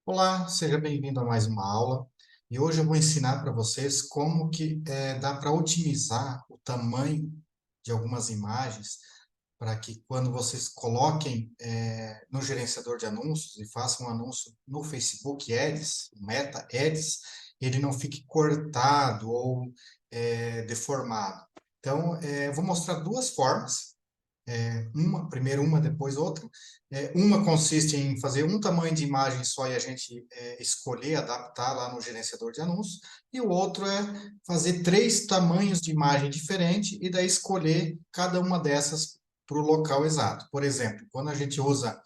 Olá, seja bem-vindo a mais uma aula. E hoje eu vou ensinar para vocês como que dá para otimizar o tamanho de algumas imagens para que quando vocês coloquem no gerenciador de anúncios e façam um anúncio no Facebook Ads, Meta Ads, ele não fique cortado ou deformado. Então, eu vou mostrar duas formas primeiro uma, depois outra. Uma consiste em fazer um tamanho de imagem só e a gente escolher, adaptar lá no gerenciador de anúncios, e o outro é fazer três tamanhos de imagem diferente e daí escolher cada uma dessas para o local exato. Por exemplo, quando a gente usa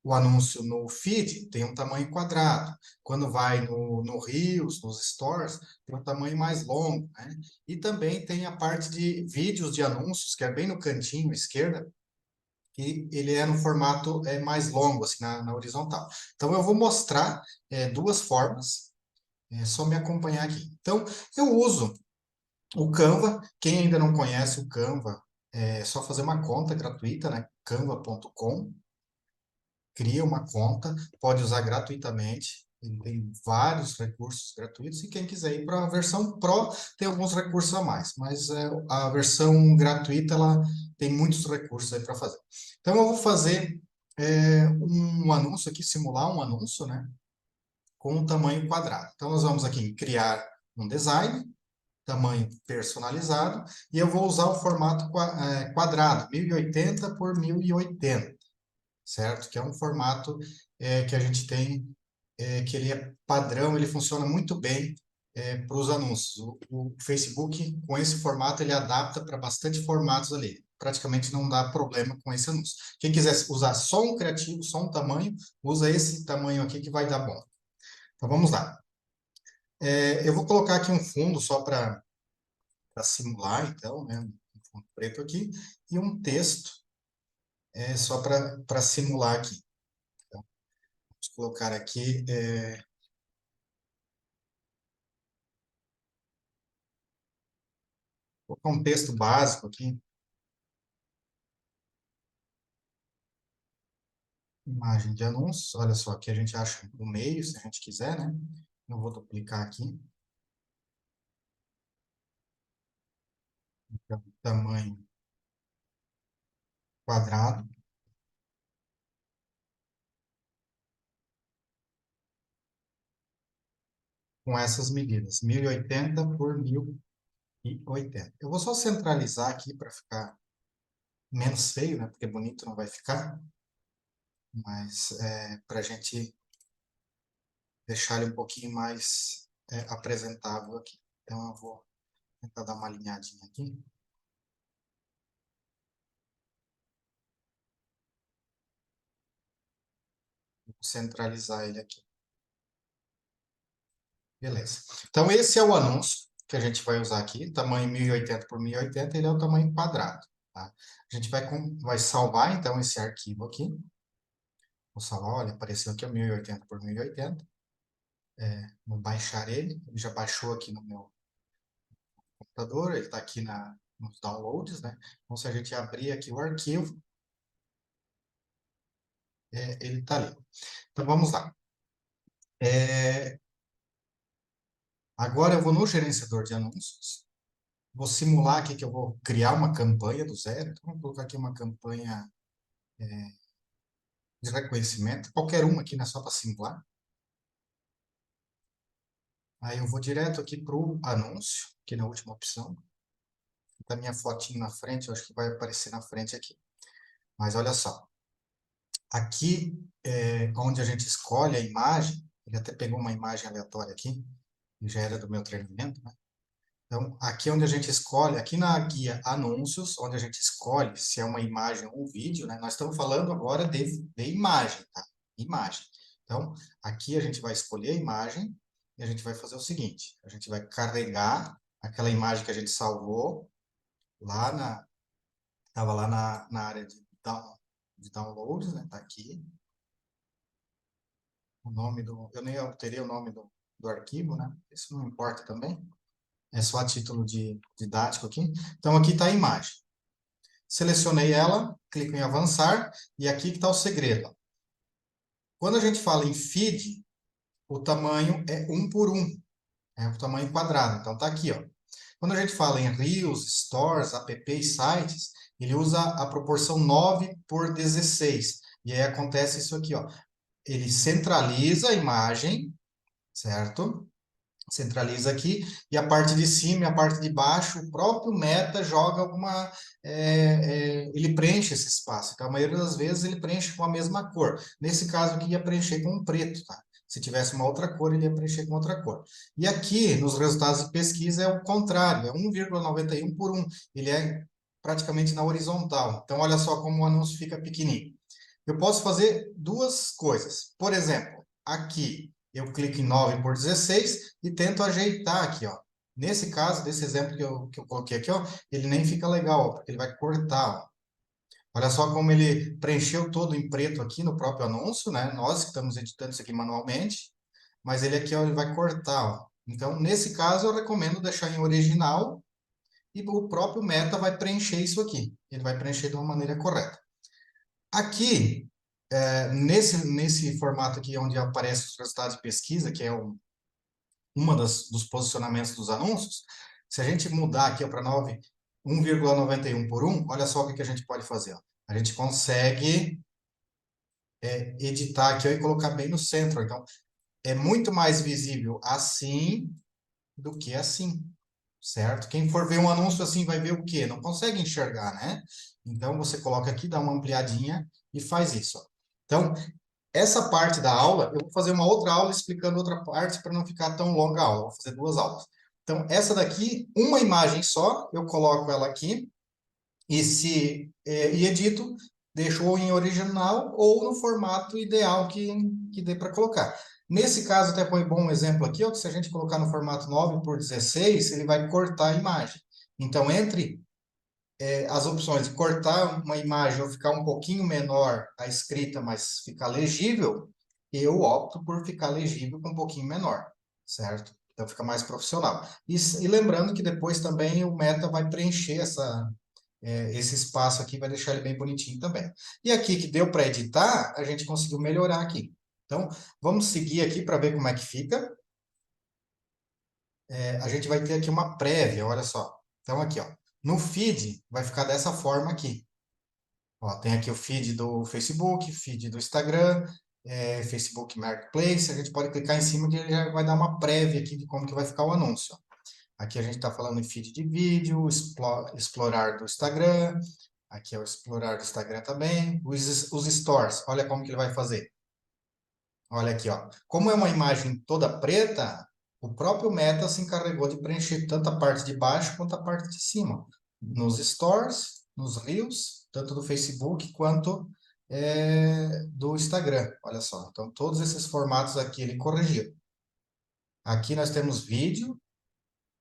o anúncio no feed, tem um tamanho quadrado. Quando vai no Reels, nos Stores, tem um tamanho mais longo, né? E também tem a parte de vídeos de anúncios, que é bem no cantinho esquerda, que ele é no formato mais longo, assim, na horizontal. Então, eu vou mostrar duas formas, é só me acompanhar aqui. Então, eu uso o Canva. Quem ainda não conhece o Canva, é só fazer uma conta gratuita, né? canva.com. Cria uma conta, pode usar gratuitamente, ele tem vários recursos gratuitos, e quem quiser ir para a versão Pro tem alguns recursos a mais, mas a versão gratuita ela tem muitos recursos aí para fazer. Então eu vou fazer um anúncio aqui, simular um anúncio, né, com um tamanho quadrado. Então nós vamos aqui em criar um design, tamanho personalizado, e eu vou usar o formato quadrado, 1080 por 1080. Certo? Que é um formato que a gente tem, que ele é padrão, ele funciona muito bem para os anúncios. O Facebook, com esse formato, ele adapta para bastante formatos ali. Praticamente não dá problema com esse anúncio. Quem quiser usar só um criativo, só um tamanho, usa esse tamanho aqui que vai dar bom. Então vamos lá. Eu vou colocar aqui um fundo só para simular, então, né? Um fundo preto aqui, e um texto só para simular aqui. Então, vamos colocar aqui vou colocar um texto básico aqui, imagem de anúncios. Olha só, aqui a gente acha no meio, se a gente quiser, né? Eu vou duplicar aqui. Então, tamanho quadrado, com essas medidas, 1080 por 1080. Eu vou só centralizar aqui para ficar menos feio, né? Porque bonito não vai ficar, mas para a gente deixar ele um pouquinho mais apresentável aqui. Então, eu vou tentar dar uma alinhadinha aqui. Vou centralizar ele aqui. Beleza. Então, esse é o anúncio que a gente vai usar aqui, tamanho 1080 por 1080, ele é o tamanho quadrado. Tá? A gente vai salvar, então, esse arquivo aqui. Vou salvar, olha, apareceu aqui o 1080 por 1080. Vou baixar ele já baixou aqui no meu computador, ele está aqui nos downloads, né? Então, se a gente abrir aqui o arquivo, ele está ali. Então, vamos lá. Agora eu vou no gerenciador de anúncios. Vou simular aqui que eu vou criar uma campanha do zero. Então, vou colocar aqui uma campanha de reconhecimento, qualquer uma aqui, né, só para simular. Aí eu vou direto aqui para o anúncio, aqui na última opção. Tá minha fotinho na frente, eu acho que vai aparecer na frente aqui. Mas olha só, aqui onde a gente escolhe a imagem, ele até pegou uma imagem aleatória aqui, que já era do meu treinamento, né? Então, aqui onde a gente escolhe, aqui na guia anúncios, onde a gente escolhe se é uma imagem ou um vídeo, né? Nós estamos falando agora de imagem, tá? Imagem. Então, aqui a gente vai escolher a imagem e a gente vai fazer o seguinte, a gente vai carregar aquela imagem que a gente salvou lá estava lá na área de downloads, né? Tá aqui. O nome eu nem alterei o nome do arquivo, né? Isso não importa também. É só a título didático aqui. Então, aqui está a imagem. Selecionei ela, clico em avançar, e aqui que está o segredo. Quando a gente fala em feed, o tamanho é 1 por 1, é o tamanho quadrado. Então, tá aqui, ó. Quando a gente fala em Reels, Stores, app e sites, ele usa a proporção 9 por 16. E aí acontece isso aqui, ó. Ele centraliza a imagem, certo? Centraliza aqui, e a parte de cima e a parte de baixo, o próprio Meta joga alguma... ele preenche esse espaço. Então, a maioria das vezes, ele preenche com a mesma cor. Nesse caso aqui, ia preencher com um preto, tá? Se tivesse uma outra cor, ele ia preencher com outra cor. E aqui, nos resultados de pesquisa, é o contrário, é 1,91 por 1. Ele é praticamente na horizontal. Então, olha só como o anúncio fica pequenininho. Eu posso fazer duas coisas. Por exemplo, aqui eu clico em 9 por 16 e tento ajeitar aqui, ó. Nesse caso, desse exemplo que eu coloquei aqui, ó, ele nem fica legal, ó, porque ele vai cortar, ó. Olha só como ele preencheu todo em preto aqui no próprio anúncio, né? Nós que estamos editando isso aqui manualmente, mas ele aqui, ó, ele vai cortar, ó. Então, nesse caso, eu recomendo deixar em original e o próprio Meta vai preencher isso aqui. Ele vai preencher de uma maneira correta. Aqui, nesse formato aqui, onde aparecem os resultados de pesquisa, que é uma dos posicionamentos dos anúncios, se a gente mudar aqui para 1,91 por 1, olha só o que a gente pode fazer. Ó. A gente consegue editar aqui ó, e colocar bem no centro. Então, é muito mais visível assim do que assim, certo? Quem for ver um anúncio assim vai ver o quê? Não consegue enxergar, né? Então, você coloca aqui, dá uma ampliadinha e faz isso. Ó. Então, essa parte da aula, eu vou fazer uma outra aula explicando outra parte para não ficar tão longa a aula. Vou fazer duas aulas. Então, essa daqui, uma imagem só, eu coloco ela aqui e edito, deixo ou em original ou no formato ideal que dê para colocar. Nesse caso, até foi bom um exemplo aqui, ó, que se a gente colocar no formato 9 por 16, ele vai cortar a imagem. Então, entre as opções de cortar uma imagem ou ficar um pouquinho menor a escrita, mas ficar legível, eu opto por ficar legível com um pouquinho menor, certo? Então fica mais profissional. E lembrando que depois também o Meta vai preencher esse espaço aqui, vai deixar ele bem bonitinho também. E aqui que deu para editar, a gente conseguiu melhorar aqui. Então, vamos seguir aqui para ver como é que fica. A gente vai ter aqui uma prévia, olha só. Então, aqui, ó. No feed, vai ficar dessa forma aqui. Ó, tem aqui o feed do Facebook, feed do Instagram, Facebook Marketplace. A gente pode clicar em cima que ele já vai dar uma prévia aqui de como que vai ficar o anúncio. Aqui a gente está falando em feed de vídeo, explorar do Instagram. Aqui é o explorar do Instagram também. Os stores, olha como que ele vai fazer. Olha aqui, ó. Como é uma imagem toda preta, o próprio Meta se encarregou de preencher tanto a parte de baixo quanto a parte de cima. Nos stores, nos reels, tanto do Facebook quanto do Instagram. Olha só. Então, todos esses formatos aqui ele corrigiu. Aqui nós temos vídeo,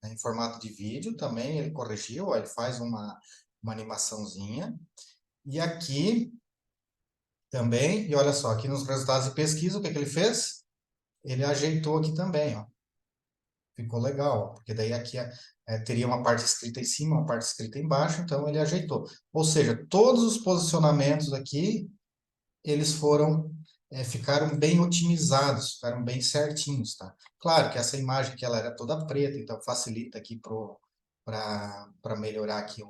né, em formato de vídeo também ele corrigiu. Ó, ele faz uma animaçãozinha. E aqui também, e olha só, aqui nos resultados de pesquisa, o que ele fez? Ele ajeitou aqui também, ó. Ficou legal, ó, porque daí aqui teria uma parte escrita em cima, uma parte escrita embaixo, então ele ajeitou. Ou seja, todos os posicionamentos aqui, eles ficaram bem otimizados, ficaram bem certinhos, tá? Claro que essa imagem que ela era toda preta, então facilita aqui para melhorar aqui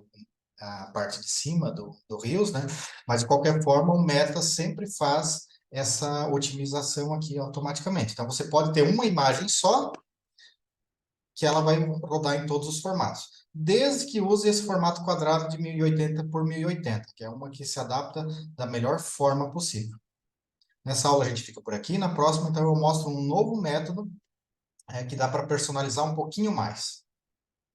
a parte de cima do Reels, né? Mas de qualquer forma, o Meta sempre faz essa otimização aqui automaticamente. Então você pode ter uma imagem só que ela vai rodar em todos os formatos. Desde que use esse formato quadrado de 1080 por 1080, que é uma que se adapta da melhor forma possível. Nessa aula a gente fica por aqui. Na próxima, então, eu mostro um novo método que dá para personalizar um pouquinho mais.